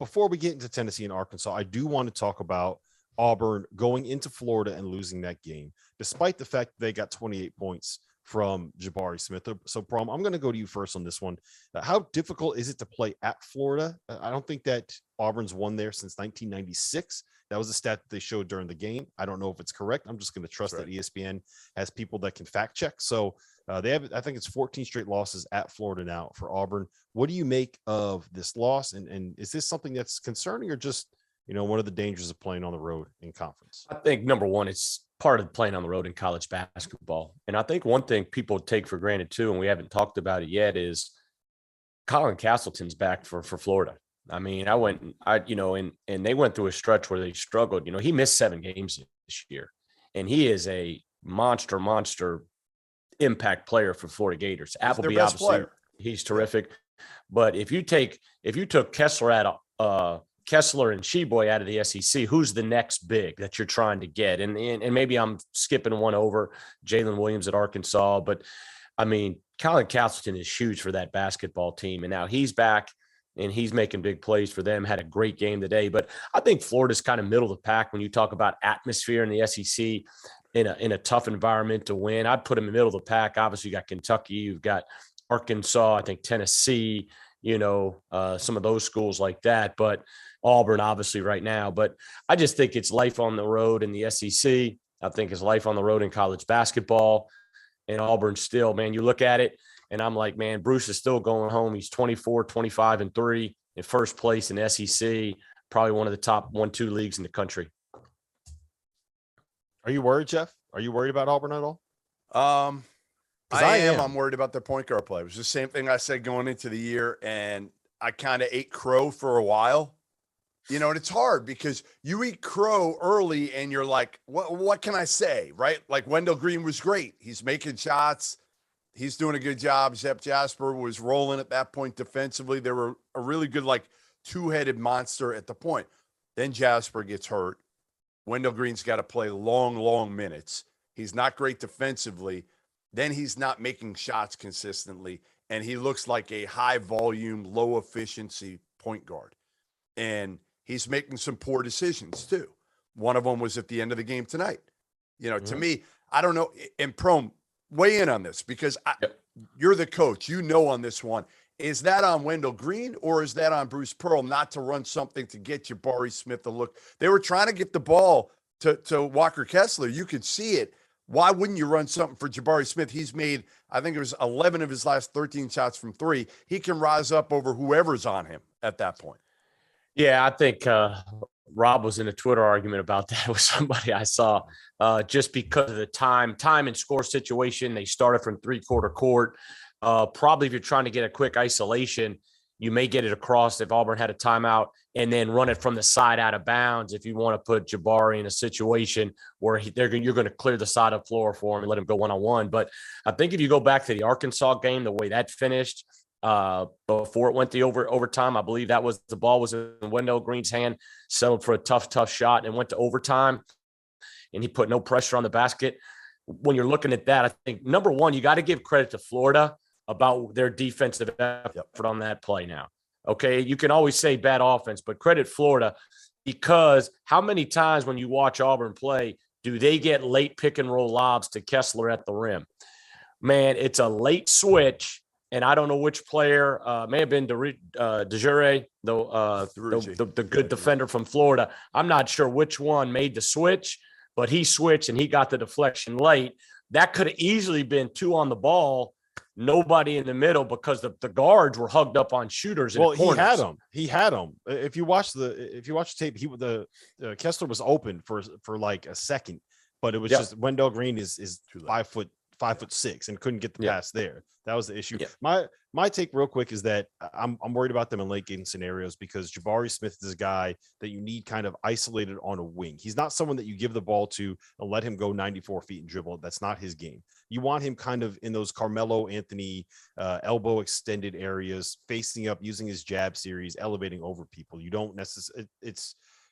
before we get into Tennessee and Arkansas, I do want to talk about Auburn going into Florida and losing that game, despite the fact that they got 28 points from Jabari Smith. So, Prom, I'm going to go to you first on this one. How difficult is it to play at Florida? I don't think that Auburn's won there since 1996. That was a stat that they showed during the game. I don't know if it's correct. I'm just going to trust that ESPN has people that can fact check. So they have, I think it's 14 straight losses at Florida now for Auburn. What do you make of this loss? And is this something that's concerning or just, one of the dangers of playing on the road in conference? I think number one, it's part of playing on the road in college basketball. And I think one thing people take for granted too, and we haven't talked about it yet, is Colin Castleton's back for Florida. I mean, and they went through a stretch where they struggled. He missed 7 games this year, and he is a monster impact player for Florida Gators. Appleby, obviously, he's terrific. But if you took Kessler and Sheboy out of the SEC, who's the next big that you're trying to get? And maybe I'm skipping one over, Jalen Williams at Arkansas. But, I mean, Colin Castleton is huge for that basketball team. And now he's back, and he's making big plays for them, had a great game today. But I think Florida's kind of middle of the pack when you talk about atmosphere in the SEC in a tough environment to win. I'd put them in the middle of the pack. Obviously, you got Kentucky, you've got Arkansas, I think Tennessee, some of those schools like that. But Auburn, obviously, right now. But I just think it's life on the road in the SEC. I think it's life on the road in college basketball. And Auburn still, man, you look at it, and I'm like, man, Bruce is still going home. He's 24, 25-3 in first place in SEC, probably one of the top 1-2 leagues in the country. Are you worried, Jeff? Are you worried about Auburn at all? I am. I'm worried about their point guard play. It was the same thing I said going into the year, and I kind of ate crow for a while. And it's hard because you eat crow early and you're like, what can I say, right? Like Wendell Green was great. He's making shots. He's doing a good job. Zep Jasper was rolling at that point defensively. They were a really good, like, two-headed monster at the point. Then Jasper gets hurt. Wendell Green's got to play long minutes. He's not great defensively. Then he's not making shots consistently, and he looks like a high-volume, low-efficiency point guard. And he's making some poor decisions too. One of them was at the end of the game tonight. To me, I don't know. And Prom, weigh in on this because you're the coach. On this one. Is that on Wendell Green or is that on Bruce Pearl not to run something to get Jabari Smith a look? They were trying to get the ball to Walker Kessler. You could see it. Why wouldn't you run something for Jabari Smith? He's made, I think it was 11 of his last 13 shots from 3. He can rise up over whoever's on him at that point. Yeah, I think Rob was in a Twitter argument about that with somebody I saw just because of the time and score situation. They started from 3-quarter court. Probably if you're trying to get a quick isolation, you may get it across if Auburn had a timeout and then run it from the side out of bounds if you want to put Jabari in a situation where you're going to clear the side of the floor for him and let him go one-on-one. But I think if you go back to the Arkansas game, the way that finished, before it went to overtime, I believe that was the ball was in Wendell Green's hand, settled for a tough shot and went to overtime, and he put no pressure on the basket. When you're looking at that, I think number one, you got to give credit to Florida about their defensive effort on that play now. Okay, you can always say bad offense, but credit Florida because how many times when you watch Auburn play do they get late pick and roll lobs to Kessler at the rim? Man, it's a late switch. And I don't know which player, may have been DeJure, the good defender from Florida. I'm not sure which one made the switch, but he switched and he got the deflection late. That could have easily been 2 on the ball, nobody in the middle because the guards were hugged up on shooters. Well, he had them. If you watch the tape, Kessler was open for like a second, but it was just Wendell Green is 5'6" and couldn't get the pass there. That was the issue. Yeah. My take real quick is that I'm worried about them in late game scenarios because Jabari Smith is a guy that you need kind of isolated on a wing. He's not someone that you give the ball to and let him go 94 feet and dribble. That's not his game. You want him kind of in those Carmelo Anthony elbow extended areas, facing up, using his jab series, elevating over people. You don't necessarily,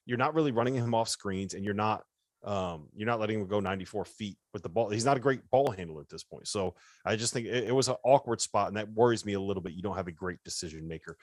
you're not really running him off screens, and you're not letting him go 94 feet with the ball. He's not a great ball handler at this point. So I just think it was an awkward spot, and that worries me a little bit. You don't have a great decision maker.